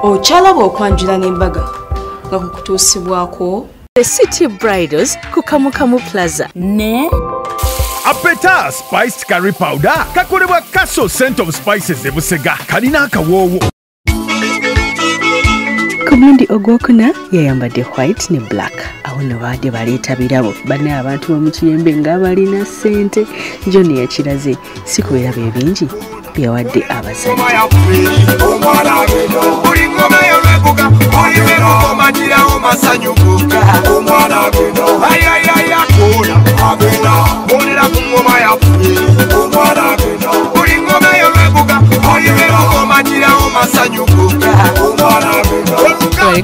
Ochalaba okwanjula n'embaga nga kukutuusibwako The City Bridals ku Kamukamu Plaza ne Apeta Spiced Curry Powder kakolebwa Castle Scent of Spices ebusega kalina akawoowo. Ku mulundi ogwokuna yayambadde white ne black awo ne baadde baleeta birabo banne abantu b'omukiyembe nga balina ssente John yakiraze si kubeera bye bingi byawadde abazadde.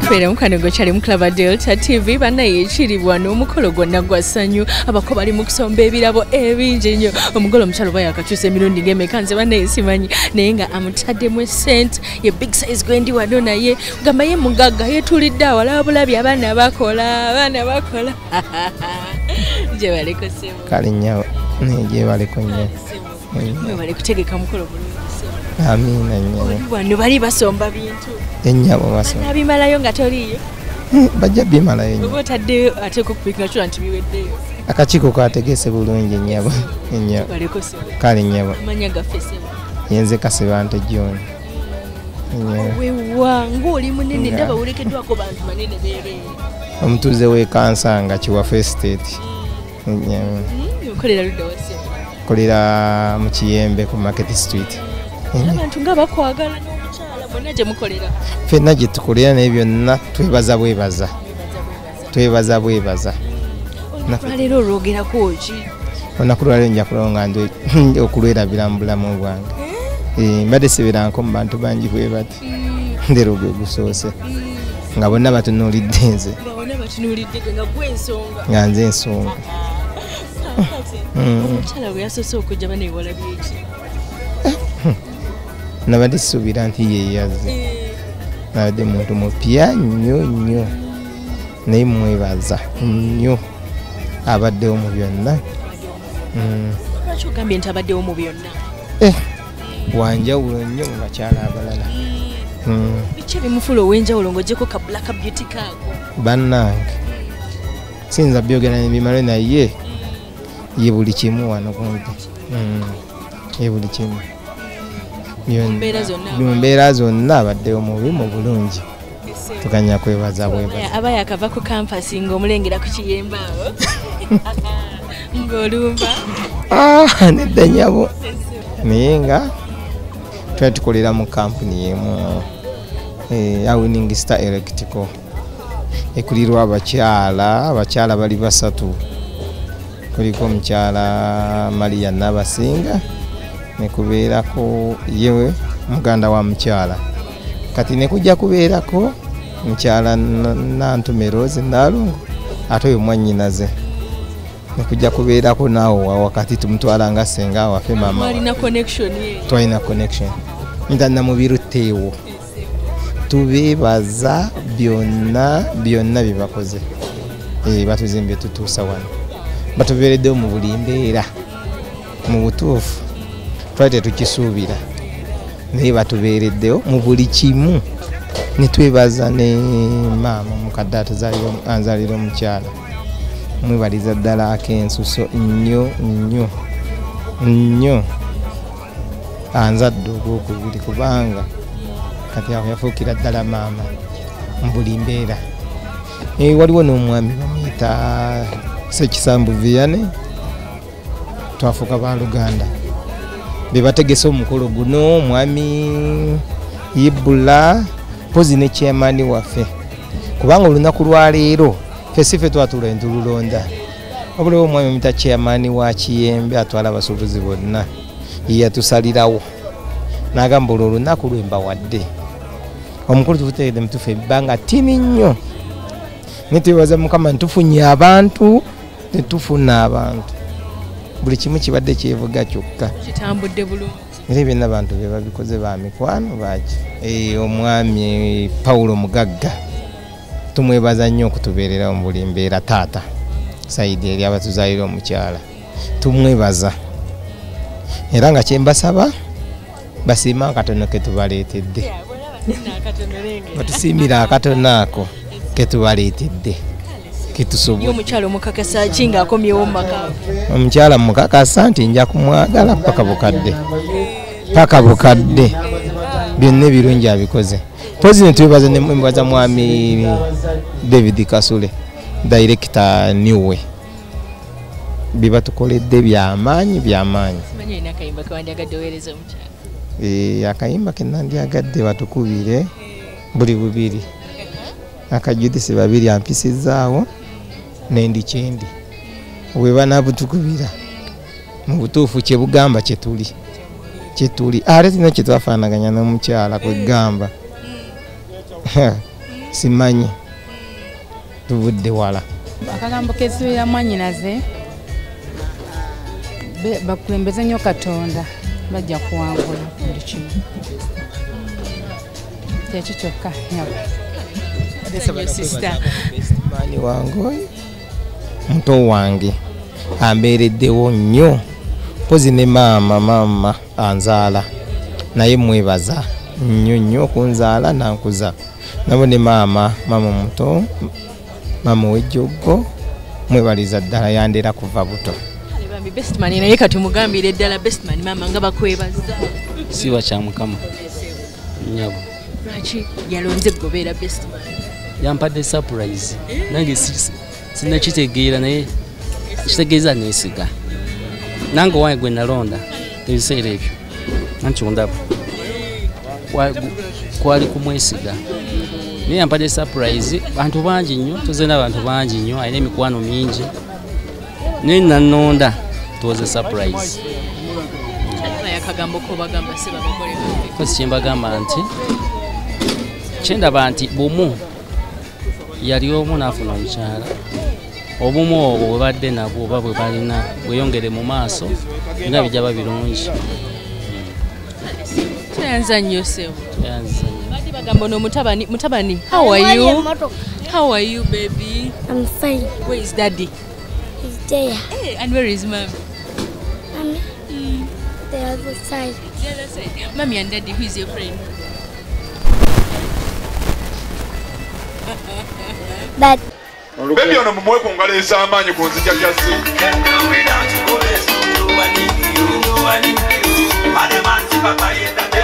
Kubeera mukano gokyali mu Club Delta TV bannaye ekiribwa n'omukolo gwonna gwa ssanyu abako bali mu kusomba ebirabo ebingi ennyo omugole omukyalo bwa yakakyusa emirundi ng'emeka nze bannaye simanyi naye nga amutaddemu esente ye big size gwendi wano naye gamba ye mugagga yeetulidde awala bulabye abaana bakola gye baleko sebo kale nnyo gye baleko nnyo bali kutegeka mukolo bulungi. Amina nnyo wano bali basomba bintu ennyabo basomba nabimalayo nga toliyo bajja bimalayo nnyo oba otaddeyo ate okupika kyo nti biweddeyo akakiiko kategese bulungi ennyabo baleko sebo kale nnyabo amanya gaffe sebo yenze Kasebante John wewa ng'oli munene ndaba olekeddwako bantu manene beereere omutuuze w'ekansanga Kiwafu Estate okolera ludda wasebo kolera mu Kiyembe ku Market Street abantu nga bakwagala n'omukyala mwena gye mukolera ffenna gye tukolera naye byonna twebaza bwebaza leero olwogerako ki olunaku lwaleero nja kulonga okulwerabira mu bulamu bwange mbadde siberanko mu bantu bangi bwe bati ndeero gwe gusoose nga bonna batunuulidde nze nga nze ensonga omukyala bwe yasoose okujja banewalabye ki nabadde sisuubira nti yeeyaze nabadde muntu mupya nnyo naye mwebaza nnyo abaddewo mu byonna. Lwaki ogambye nti abaddewo mu byonna? Wanjawulo nnyo mu bakyala abalala. Biki ebimufuula ow'enjawulo ng'oggyeko ka black beauty kaako? Bannange siyinza byogera nebimale naye ye buli kimu wano kumpi. Ye buli kimu. Mu mbeera zonna abaddewo mu bulungi. Tukanya kwebaza bwebaza. Aba yakava ku kampasi ng'omulengera ku Kiyembe awo. Ng'olumba. Nedda nnyabo. Naye nga twali tukolera mu kampuni y'emu ya Winning Star Electrical. Ekulirwa abakyala bali basatu. Kuliko omukyala Maria Nabasinga ne kubeerako yewe muganda wa mukyala. Kati ne kujja kubeerako mukyala Nantume Rose Nalungu ate oyo mwannyinaze. Ne kujja kubeerako naawo wakati tumutwala nga ssenga waffe mama. Mwalina connection ye? Twalina connection. Ntana mu birutteewo. Tubeebaza byonna bye bakoze. Batuzimbye tutuusa wano. Batubeereddewo mu buli mbeera. Mu butuufu twali tetukisuubira. Naye batubeereddewo mu buli kimu. Ne twebaza ne maama mukadde anzalira omukyala. Mwebaliza ddala ak'ensuso nnyo. Anzadde ogwokubiri kubanga kati aho yafuukira ddala maama mu buli mbeera. Waliwo n'omwami bamuyita Ssekisambu Vianney, twafuuka ba Luganda. Be bategese omukolo guno omwami Ibula pozi ne chairman waffe. Kubanga olunaku lwa leero fesife twatula entululonda. Wabula omwami omuyita chairman wa Kiyembe atwala abasuubuzi bonna. Yatusalirawo. N'agamba olunaku lwe mbawadde. Omukulu tutegedde mutufe ebbanga ttini nnyo. Nitwebaza Mukama ntufunye abantu netufuna abantu. Buli kimu kibadde kyevuga kyokka. Kitambudde bulungi. Era byonna abantu be babikoze ba mikwano baaki. Omwami Paulo Mugagga tumwebaza nnyo okutubeerera mu buli mbeera taata. Saidi eri abatuzaalira omukyala. Tumwebaza. Era nga kyembasaba basiima akatono ke tubaleetedde. batusiimira akatono ako ketubaleetedde ketusobola. Omukyala omukakasa ki ng'akomyewo mu maka? Omukyala mukakasa nti nja kumwagala paka bukadde byonna ebirungi abikoze. Pozi ne twebaza mwami David Kasule director niwe biba tukoledde byamaanyi. Simanyi ina akayimba kewandyagadde oweereza omukyala? Akayimba ke nandyagadde batukubire buli bubiri. Akajudisi babiri ampisizaawo nendi kyendi bwe banaabutukubira mu butuufu kye bugamba kyetuli ate tina kye twafaanaganya n'omukyala kwegamba simanyi tuvudde wala. Akagambo kezibeera mwanyinaze bakulembeze nnyo Katonda bajja kuwangula buli kimu kyekyo kyokka nyabo. Maani wange muto wange ambeereddewo nnyo mpozi ne maama anzaala naye mwebaza nnyo kunzaala nankuza nabo ne maama muto maama w'ejjoggo mwebaliza ddala yandera kuva buto. Bestman naye kati mugambire ddala Bestman maama nga bakwebaza. Siwa kya Mukama nyabo. Lwaki yalonze gobeera Bestman? Yampadde surprise nange sinakitegeera naye kitegeeza neesiga nange wange gwe nalonda ebiseera ebyo anti ondaba kwali kumwesiga naye yampadde surprise. Bantu bangi nnyo tuze n'abantu bangi nnyo alina emikwano mingi naye nanonda tuwoze surprise. Akagambo kobagamba sebabagole kosi kyembagamba nti kyendaba nti bumu yali omu n'afuna omukyala obumu obwo bwe badde nabwo oba bwe balina bweyongere mu maaso bina bijja babirungi. Tuyanza nnyo sebo. Badi bagamba mutabani. How are you baby? I'm fine. Where is daddy? He's there. Hey, and where is mom? Mommy. The other side. The other side. Mommy and daddy, who is your friend? But Baby ono mumwe ku ngalo ez'amaanyi ku nzija kyasi.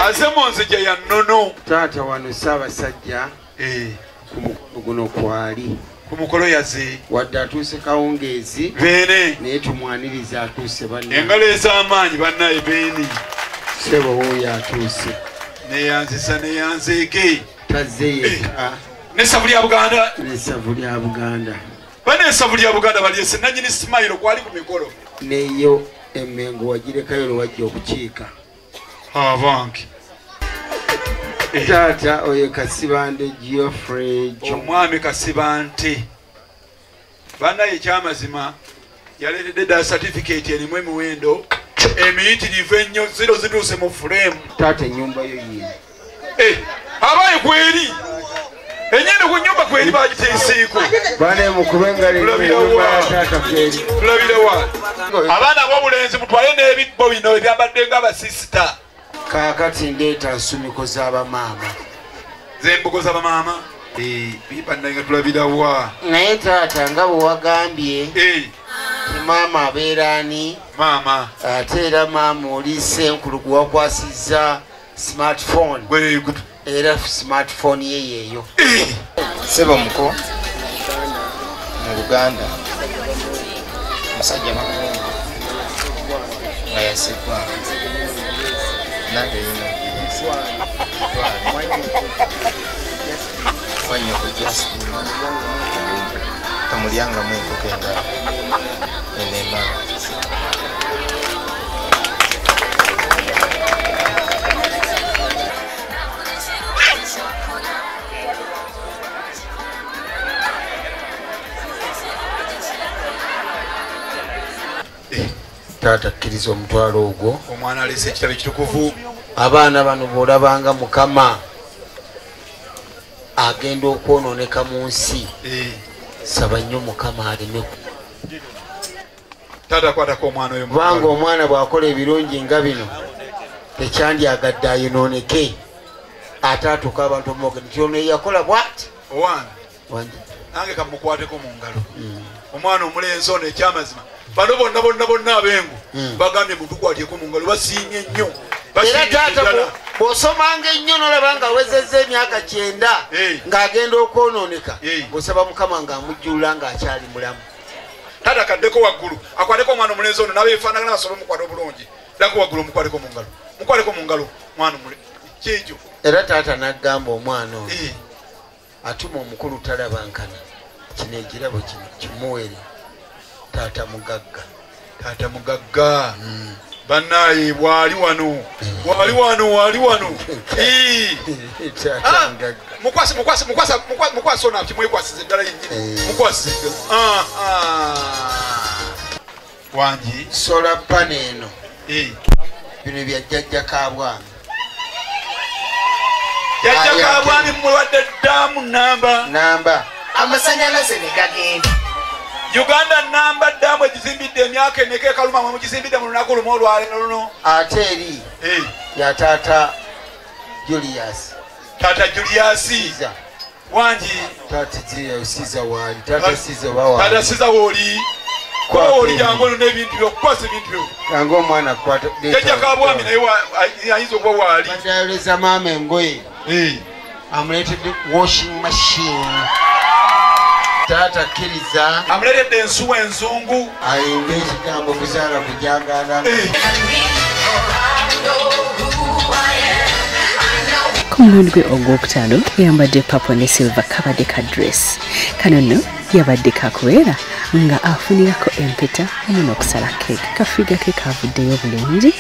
Azemo nzija ya nnono. Taata wano Ssaabasajja guno kwali ku mukolo yaze wadde atuuse kawungeezi beene naye tumwaniriza atuuse banna engalo ez'amaanyi bannaye beeni sebo oyo atuuse neyanzisa neyanzeeke tazze yekka n'essavu lya Buganda n'essavu lya Buganda bane essavu lya Buganda balyese nannyini Simayiro kwali ku mikolo neyo emmengo wagirekayo lwajja okukiika abange taata oyo Kasibande Geoffrey omwami Kasibante bannaye ekyamazima yaleetedde ddala certificate erimu emiwendo emiyitirivu ennyo ziro zituuse mu fulemu taata ennyumba yo yiino abaye kweri enyende ku nnyumba kweri bagiteesiiko bane mukubengali ennyumba ya taata kweri tulabirawa abaana b'obulenzi mutwale n'ebibbo bino ebyambadde ng'abasisita kaakati ndeeta nsumiko z'abamaama zembogo z'abamaama bibannaye tulabirawa naye taata nga bwe wagambye maama abeera ani maama ate era maama oli senkulu gwe wakwasizza smartphone era smartphone ye yeeyo sebo muko mu Buganda musajja makungu nga yasekwa nange yino fanya kujasi tamulianga mwiko kenda enema taata kkiriza omutwalo ogwo omwana alese ekitabo ekitukuvu abaana bano bw'olabanga Mukama agenda okwonooneka mu nsi saba nnyo Mukama aleme taata kwatako omwana oyo kubanga omwana bw'akola ebirungi nga bino tekyandyagadde ayonooneke atatuka abantu omumoge nti ono yakola bwati owange nange kamukwateko mu ngalo omwana omulenzi ono ekyamazima bano bonna abengu bagambye mutukwatyeko mu ngalo basiimye nnyo era taata bw'osomanga ennyo nolaba nga awezezza emyaka 9 ng'agenda okwonooneka bw'osaba mukama ng'amujjulula ng'akyali mulamu taata kaddeko waggulu akwateko omwana omulenzi ono nabeefaanagana basobola omukwata obulungi dako waggulu omukwateko mu ngalo mwana kyekyo era taata n'agamba omwana ono atuma omukulu talabankana kino ekirabo kino kimuwere taata mugagga bannaye wali wano mukwase ono kimwekwasiza eddala yennyini mukwasize wangi sola pana eno bino bya jjajja kabwami mulwadde ddaamu namba amasanyalaze ne gagenda Uganda namba ddamu egizimbidde emyaka emeka ekaluma mwe mugizimbidde mu lunaku lumu olwaleero luno ate eri ya taata Julius wangi taata Siza wali taata Siza woli oli jangu ono n'ebintu byokukwasa ebintu byo jangu omwana akwata jjajja kabwami naye ayinza okuba waali badayoleza maama engoye amuleetedde washing machine taata kkiriza amuleetedde ensuwa enzungu ayimba ekigambo kuzaala kujagala ku mulundi gwe ogwokutaano yambadde papo ne silver kabadde ka dress kano nno yabadde kakubeera nga afunirako empeta wamu n'okusala keeki kafiga ke kavuddeyo bulungi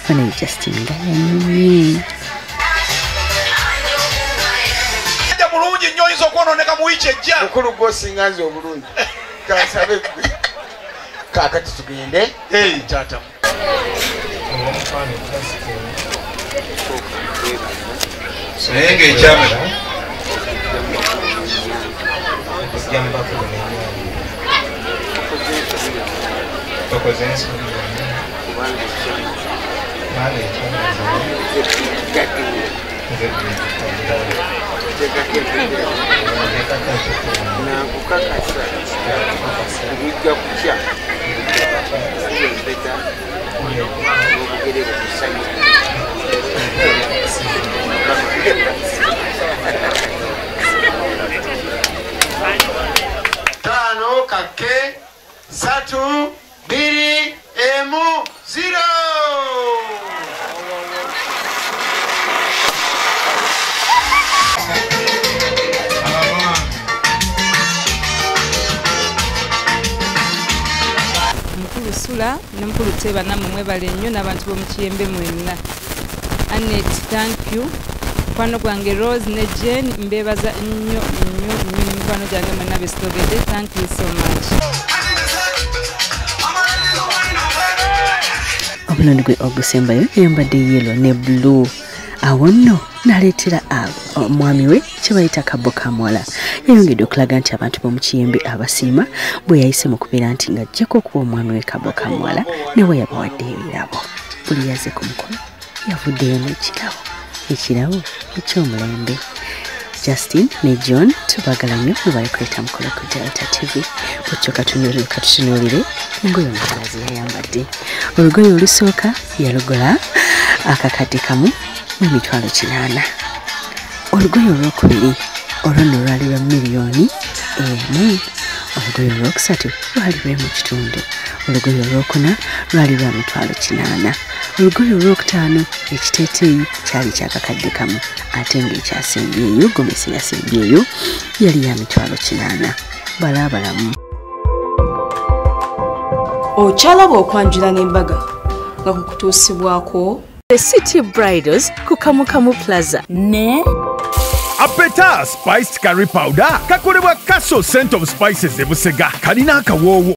banaye Justin nga yanyumye mulungi nnyo oyinza okwonooneka mu wiiki ejja mukulu gwosinga nze obulungi kansabe kaakati tugende taatamu naye ngaekyamera tano kake 3 2 1 0 mukulu Sula ne mukulu Teba namwe mwebale nnyo n'abantu b'omukiyembe mwenna. Anet, thank you. Mukwano gwange Rose ne Jane mbebaza nnyo mukwano gyange mwenna besitogedde. Thank you so much. Omulundi gwe ogusembayo yambadde yellow ne blue awo nno naleetera omwami we kye bayita kabo kamuwala yayongedde okulaga nti abantu b'omukiyembe abasiima bwe yayise mu kubeera nti ng'ajjako okuba omwami we kabo kamuwala ne we yabawadde ebirabo buli yazze ku mukono yavuddeyo n'ekirabo eky'omulembe. Justin ne John tubagala nnyo mubale kuleta mukolo ku Delta TV butyo katutunuulire engoye omulala ze yayambadde. Olugoye olusooka yalugola akakadde kamu n'emitwalo 8. Olugoye olwokubiri olwo nno lwali lwa miliyoni 1. Olugoye olwokusatu lwali lw'emukitundu. Olugoye olwokuna lwali lwa mitwalo 8. Olugoye olwokutaano ekiteeteeyi kyali kyakakadde kamu ate ng'ekyasembyeyo gomesi yasembyeyo yali ya mitwalo 8. Balaabalamu okyalaba okwanjula n'embaga nga kukutuusibwako The City Bridals ku Kamukamu Plaza ne Apeta Spiced Curry Powder kakolebwa Castle Scent of Spices e Busega kalina akawoowo